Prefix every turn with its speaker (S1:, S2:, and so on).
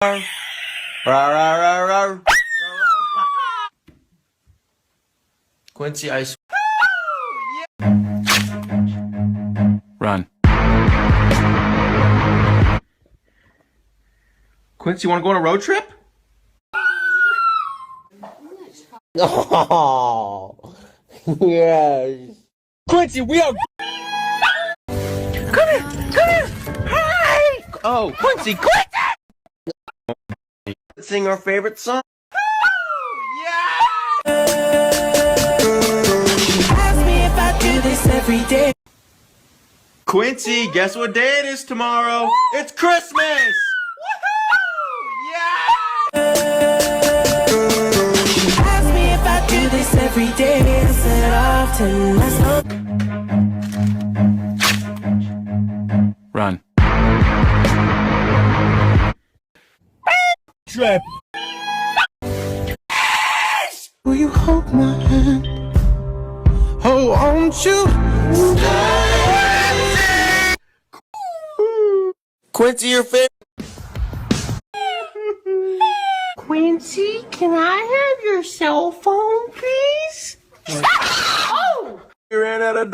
S1: Rar, rar, rar, rar. Quincy, I swear.
S2: Run. Quincy, you want to go on a road trip?
S1: Oh, yes.
S2: Quincy, we are. Come here! Hi! Oh, Quincy, Quincy!
S1: Sing our favorite song.
S3: Ask me if I do this every day.
S2: Quincy, guess what day it is tomorrow? It's Christmas!
S3: Ask me if I do this every day. I said often. That's not.
S2: Run. Trip.
S3: Will you hold my hand? Oh, won't you?
S1: Quincy, your favorite.
S3: Quincy, can I have your cell phone, please? Oh!
S1: You ran out of